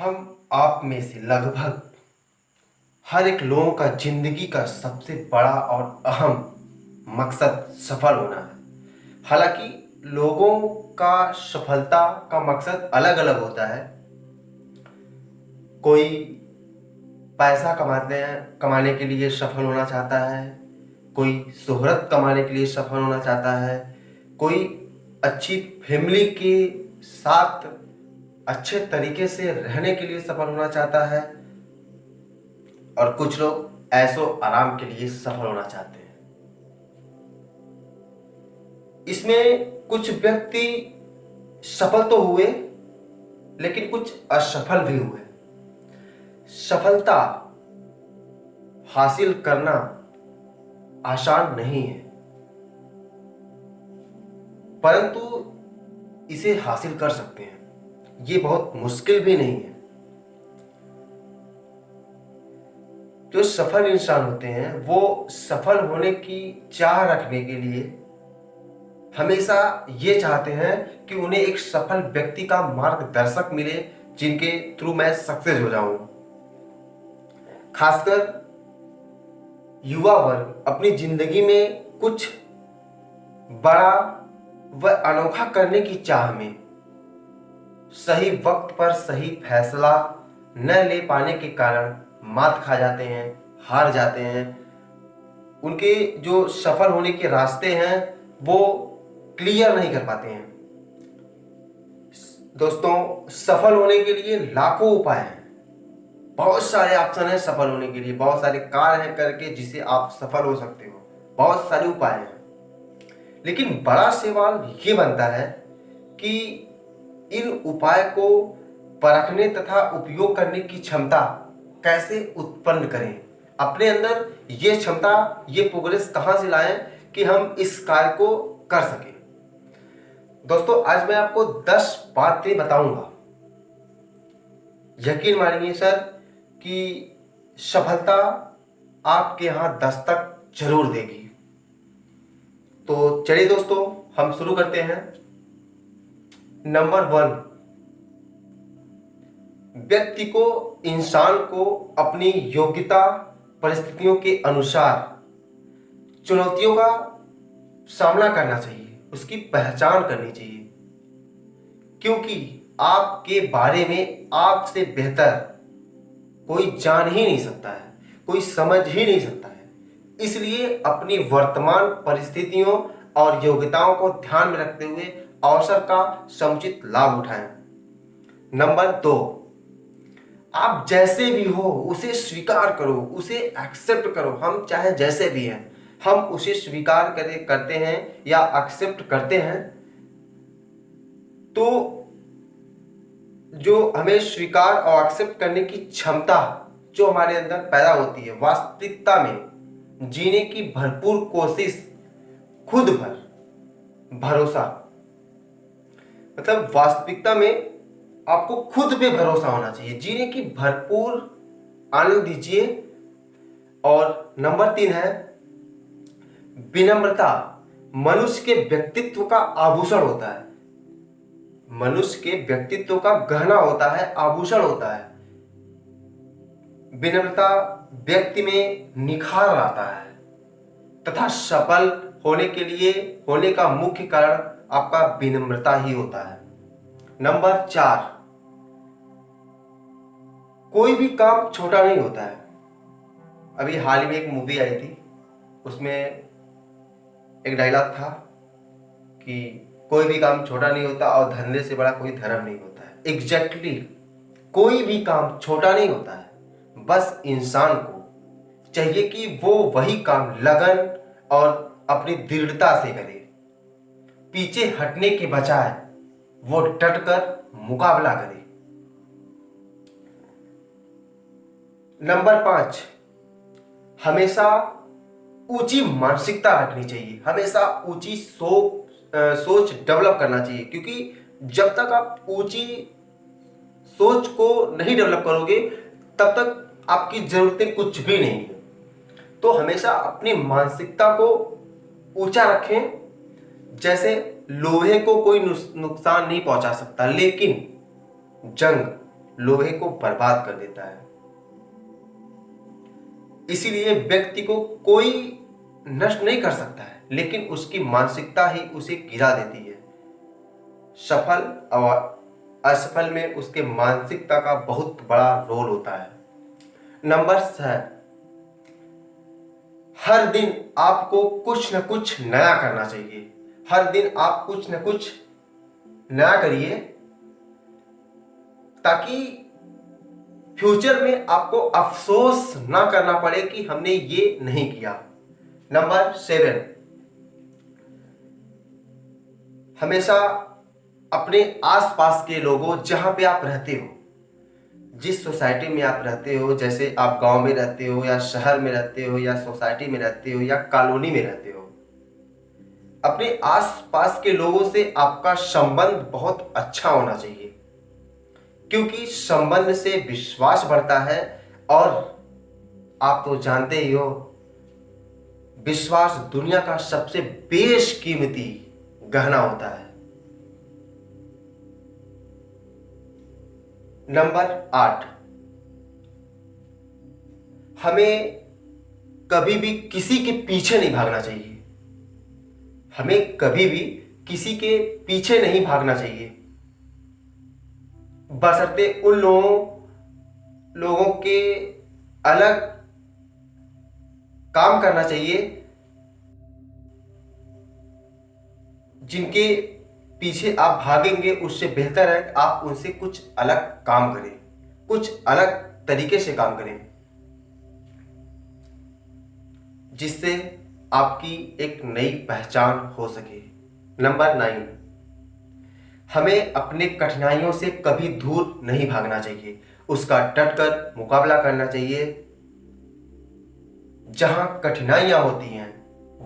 हम आप में से लगभग हर एक लोगों का जिंदगी का सबसे बड़ा और अहम मकसद सफल होना है। हालांकि लोगों का सफलता का मकसद अलग अलग होता है। कोई पैसा कमाने के लिए सफल होना चाहता है, कोई शोहरत कमाने के लिए सफल होना चाहता है, कोई अच्छी फैमिली के साथ अच्छे तरीके से रहने के लिए सफल होना चाहता है और कुछ लोग ऐशो आराम के लिए सफल होना चाहते हैं। इसमें कुछ व्यक्ति सफल तो हुए लेकिन कुछ असफल भी हुए। सफलता हासिल करना आसान नहीं है, परंतु इसे हासिल कर सकते हैं। ये बहुत मुश्किल भी नहीं है। जो सफल इंसान होते हैं वो सफल होने की चाह रखने के लिए हमेशा ये चाहते हैं कि उन्हें एक सफल व्यक्ति का मार्गदर्शक मिले, जिनके थ्रू मैं सक्सेस हो जाऊं। खासकर युवा वर्ग अपनी जिंदगी में कुछ बड़ा व अनोखा करने की चाह में सही वक्त पर सही फैसला न ले पाने के कारण मात खा जाते हैं, हार जाते हैं। उनके जो सफल होने के रास्ते हैं वो क्लियर नहीं कर पाते हैं। दोस्तों, सफल होने के लिए लाखों उपाय हैं, बहुत सारे ऑप्शन हैं। सफल होने के लिए बहुत सारे कार्य हैं करके जिसे आप सफल हो सकते हो, बहुत सारे उपाय हैं। लेकिन बड़ा सवाल ये बनता है कि इन उपाय को परखने तथा उपयोग करने की क्षमता कैसे उत्पन्न करें। अपने अंदर ये क्षमता, ये प्रोग्रेस कहां से लाएं कि हम इस कार्य को कर सकें। दोस्तों, आज मैं आपको 10 बातें बताऊंगा। यकीन मानिए सर कि सफलता आपके यहां दस्तक जरूर देगी। तो चलिए दोस्तों, हम शुरू करते हैं। नंबर 1, व्यक्ति को, इंसान को अपनी योग्यता परिस्थितियों के अनुसार चुनौतियों का सामना करना चाहिए, उसकी पहचान करनी चाहिए। क्योंकि आपके बारे में आपसे बेहतर कोई जान ही नहीं सकता है, कोई समझ ही नहीं सकता है। इसलिए अपनी वर्तमान परिस्थितियों और योग्यताओं को ध्यान में रखते हुए अवसर का समुचित लाभ उठाएं। नंबर 2, आप जैसे भी हो उसे स्वीकार करो, उसे एक्सेप्ट करो। हम चाहे जैसे भी हैं, हम उसे स्वीकार करते हैं या एक्सेप्ट करते हैं तो जो हमें स्वीकार और एक्सेप्ट करने की क्षमता जो हमारे अंदर पैदा होती है, वास्तविकता में जीने की भरपूर कोशिश, खुद पर भरोसा, मतलब वास्तविकता में आपको खुद पे भरोसा होना चाहिए। जीने की भरपूर आनंद दीजिए। और नंबर 3 है विनम्रता। मनुष्य के व्यक्तित्व का आभूषण होता है, मनुष्य के व्यक्तित्व का गहना होता है, आभूषण होता है। विनम्रता व्यक्ति में निखार लाता है तथा सफल होने का मुख्य कारण आपका विनम्रता ही होता है। नंबर 4, कोई भी काम छोटा नहीं होता है। अभी हाल ही में एक मूवी आई थी, उसमें एक डायलॉग था कि कोई भी काम छोटा नहीं होता और धंधे से बड़ा कोई धर्म नहीं होता है। एग्जैक्टली, कोई भी काम छोटा नहीं होता है। बस इंसान को चाहिए कि वो वही काम लगन और अपनी दृढ़ता से करे, पीछे हटने के बजाय वो डटकर मुकाबला करे। नंबर 5, हमेशा ऊंची मानसिकता रखनी चाहिए, हमेशा ऊंची सोच डेवलप करना चाहिए। क्योंकि जब तक आप ऊंची सोच को नहीं डेवलप करोगे तब तक आपकी जरूरतें कुछ भी नहीं है। तो हमेशा अपनी मानसिकता को ऊंचा रखें। जैसे लोहे को कोई नुकसान नहीं पहुंचा सकता, लेकिन जंग लोहे को बर्बाद कर देता है। इसीलिए व्यक्ति को कोई नष्ट नहीं कर सकता है, लेकिन उसकी मानसिकता ही उसे गिरा देती है। सफल और असफल में उसके मानसिकता का बहुत बड़ा रोल होता है। नंबर 6, हर दिन आपको कुछ न कुछ नया करना चाहिए। हर दिन आप कुछ न कुछ नया करिए, ताकि फ्यूचर में आपको अफसोस ना करना पड़े कि हमने ये नहीं किया। नंबर 7, हमेशा अपने आसपास के लोगों, जहां पे आप रहते हो, जिस सोसाइटी में आप रहते हो, जैसे आप गांव में रहते हो या शहर में रहते हो या सोसाइटी में रहते हो या कॉलोनी में रहते हो, अपने आसपास के लोगों से आपका संबंध बहुत अच्छा होना चाहिए, क्योंकि संबंध से विश्वास बढ़ता है। और आप तो जानते ही हो, विश्वास दुनिया का सबसे बेशकीमती गहना होता है। नंबर 8, हमें कभी भी किसी के पीछे नहीं भागना चाहिए। हमें कभी भी किसी के पीछे नहीं भागना चाहिए, बशर्ते उन लोगों के अलग काम करना चाहिए जिनके पीछे आप भागेंगे। उससे बेहतर है कि आप उनसे कुछ अलग काम करें, कुछ अलग तरीके से काम करें, जिससे आपकी एक नई पहचान हो सके। नंबर 9, हमें अपने कठिनाइयों से कभी दूर नहीं भागना चाहिए, उसका डटकर मुकाबला करना चाहिए। जहां कठिनाइयां होती हैं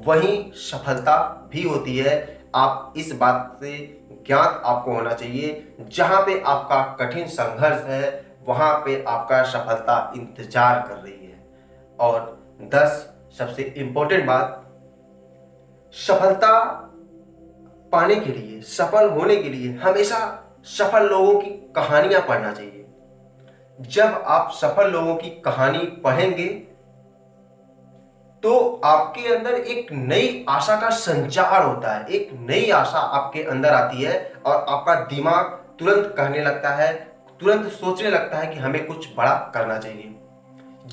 वहीं सफलता भी होती है। आप इस बात से ज्ञात आपको होना चाहिए, जहां पे आपका कठिन संघर्ष है वहां पे आपका सफलता इंतजार कर रही है। और 10, सबसे इंपॉर्टेंट बात, सफलता पाने के लिए, सफल होने के लिए हमेशा सफल लोगों की कहानियां पढ़ना चाहिए। जब आप सफल लोगों की कहानी पढ़ेंगे तो आपके अंदर एक नई आशा का संचार होता है, एक नई आशा आपके अंदर आती है और आपका दिमाग तुरंत कहने लगता है, तुरंत सोचने लगता है कि हमें कुछ बड़ा करना चाहिए।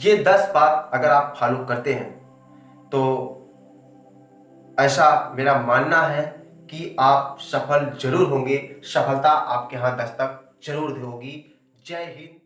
ये 10 बात अगर आप फॉलो करते हैं तो ऐसा मेरा मानना है कि आप सफल जरूर होंगे, सफलता आपके यहाँ दस्तक जरूर होगी। जय हिंद।